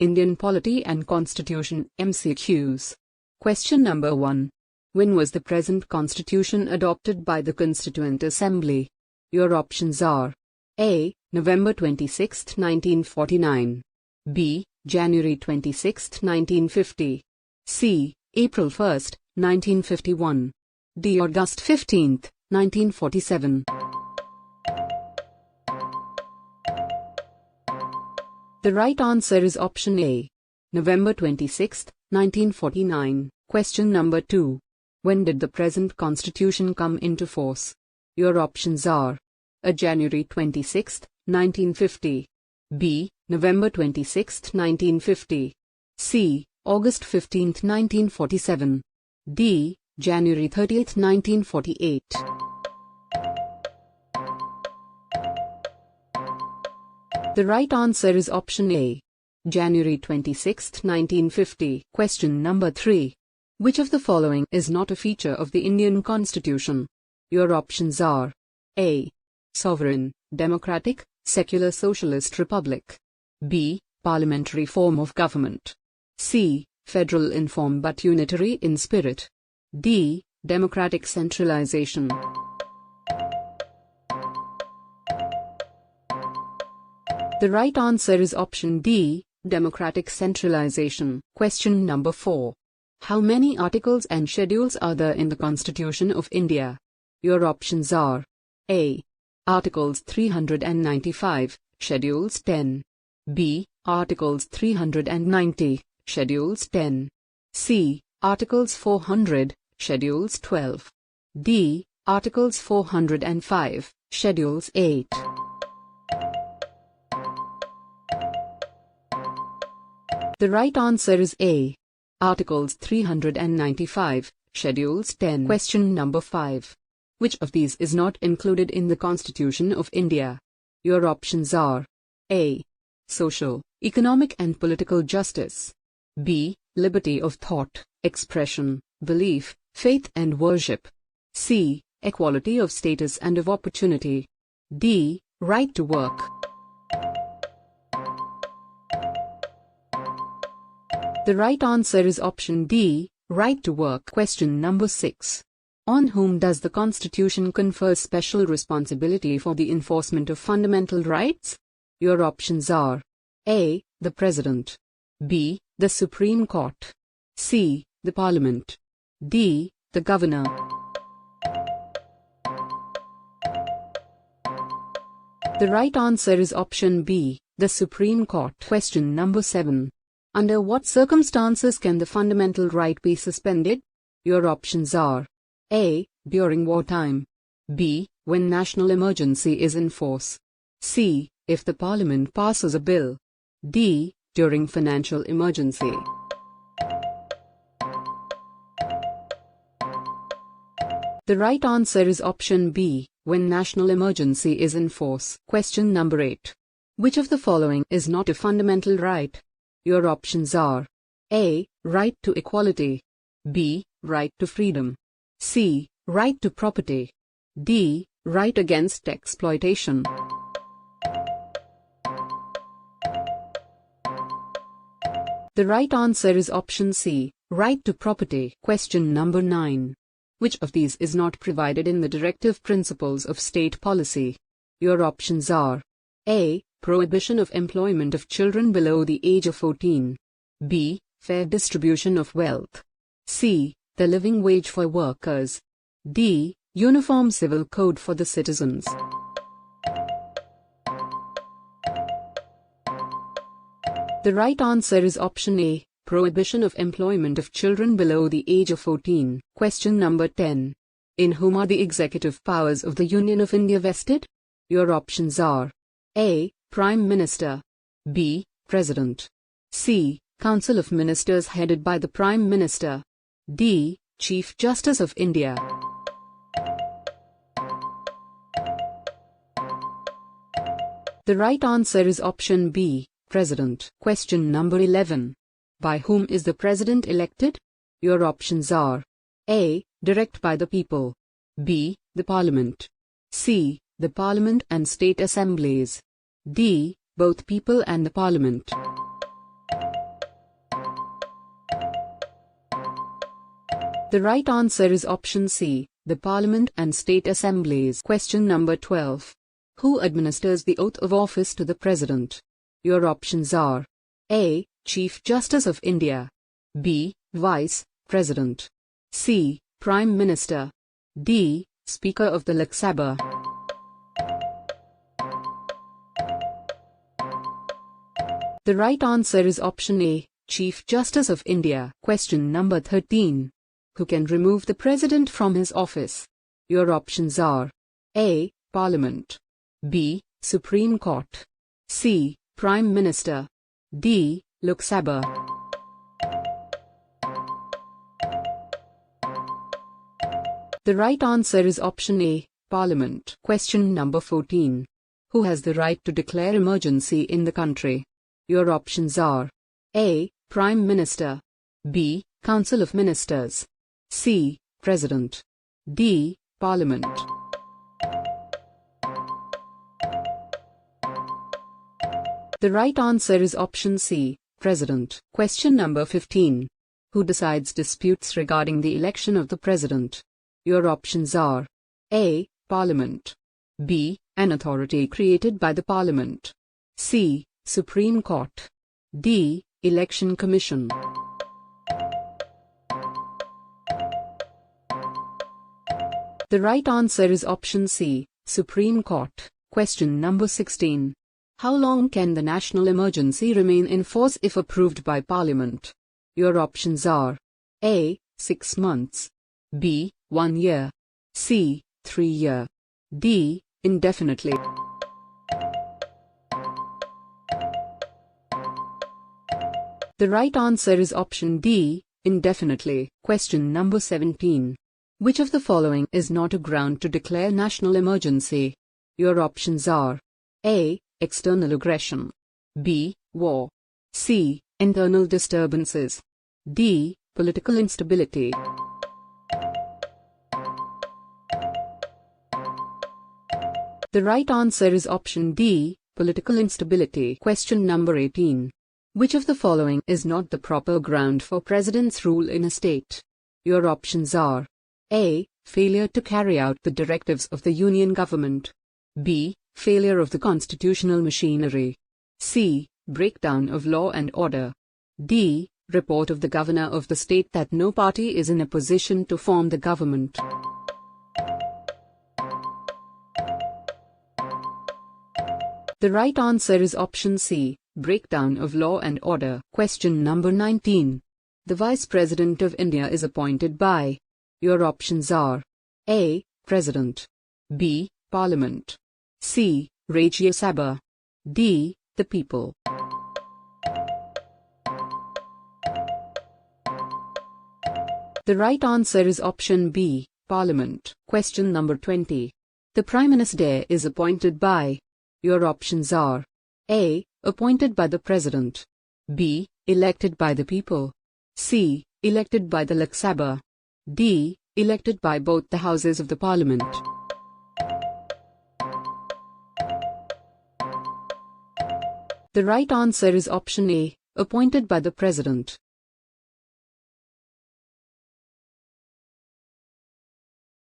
Indian Polity and Constitution MCQs. Question number 1. When was the present constitution adopted by the Constituent Assembly? Your options are A. November 26, 1949. B. January 26, 1950. C. April 1, 1951. D. August 15, 1947. The right answer is option A. November 26, 1949. Question number 2. When did the present constitution come into force? Your options are A. January 26, 1950. B. November 26, 1950. C. August 15, 1947. D. January 30, 1948. The right answer is option A. January 26, 1950. Question number 3. Which of the following is not a feature of the Indian Constitution? Your options are A. Sovereign, democratic, secular socialist republic. B. Parliamentary form of government. C. Federal in form but unitary in spirit. D. Democratic centralization. The right answer is option D. Democratic centralization. Question number 4. How many articles and schedules are there in the Constitution of India? Your options are A. Articles 395, Schedules 10. B. Articles 390, Schedules 10. C. Articles 400, Schedules 12. D. Articles 405, Schedules 8. The right answer is A. Articles 395, Schedules 10. Question number 5. Which of these is not included in the Constitution of India? Your options are A. Social, economic and political justice. B. Liberty of thought, expression, belief, faith and worship. C. Equality of status and of opportunity. D. Right to work. The right answer is option D. Right to work. Question number 6. On whom does the Constitution confer special responsibility for the enforcement of fundamental rights? Your options are A. The President. B. The Supreme Court. C. The Parliament. D. The Governor. The right answer is option B. The Supreme Court. Question number 7. Under what circumstances can the fundamental right be suspended? Your options are A. During wartime. B. When national emergency is in force. C. If the Parliament passes a bill. D. During financial emergency. The right answer is option B. When national emergency is in force. Question number 8. Which of the following is not a fundamental right? Your options are A. Right to equality. B. Right to freedom. C. Right to property. D. Right against exploitation. The right answer is option C. Right to property. Question number 9. Which of these is not provided in the directive principles of state policy? Your options are A. Prohibition of employment of children below the age of 14. B. Fair distribution of wealth. C. The living wage for workers. D. Uniform civil code for the citizens. The right answer is option A. Prohibition of employment of children below the age of 14. Question number 10. In whom are the executive powers of the Union of India vested? Your options are A. Prime Minister. B. President. C. Council of Ministers headed by the Prime Minister. D. Chief Justice of India. The right answer is option B. President. Question number 11. By whom is the President elected? Your options are A. Direct by the people. B. The Parliament. C. The Parliament and State Assemblies. D. Both people and the Parliament. The right answer is option C, the Parliament and State Assemblies. Question number 12. Who administers the oath of office to the President? Your options are A. Chief Justice of India, B. Vice President, C. Prime Minister, D. Speaker of the Lok Sabha. The right answer is option A, Chief Justice of India. Question number 13. Who can remove the President from his office? Your options are A. Parliament, B. Supreme Court, C. Prime Minister, D. Lok Sabha. The right answer is option A, Parliament. Question number 14. Who has the right to declare emergency in the country? Your options are A. Prime Minister, B. Council of Ministers, C. President, D. Parliament. The right answer is option C, President. Question number 15. Who decides disputes regarding the election of the President? Your options are A. Parliament, B. An authority created by the Parliament, C. Supreme Court, D. Election Commission. The right answer is option C, Supreme Court. Question number 16. How long can the national emergency remain in force if approved by Parliament? Your options are A. 6 months, B. 1 year, C. 3 years, D. Indefinitely. The right answer is option D, indefinitely. Question number 17. Which of the following is not a ground to declare national emergency? Your options are A. External aggression, B. War, C. Internal disturbances, D. Political instability. The right answer is option D, political instability. Question number 18. Which of the following is not the proper ground for President's rule in a state? Your options are A. Failure to carry out the directives of the Union government, B. Failure of the constitutional machinery, C. Breakdown of law and order, D. Report of the governor of the state that no party is in a position to form the government. The right answer is option C, breakdown of law and order. Question number 19. The Vice President of India is appointed by. Your options are A. President, B. Parliament, C. Rajya Sabha, D. The people. The right answer is option B, Parliament. Question number 20. The Prime Minister is appointed by. Your options are A. Appointed by the President, B. Elected by the people, C. Elected by the Lok Sabha, D. Elected by both the houses of the Parliament. The right answer is option A, appointed by the President.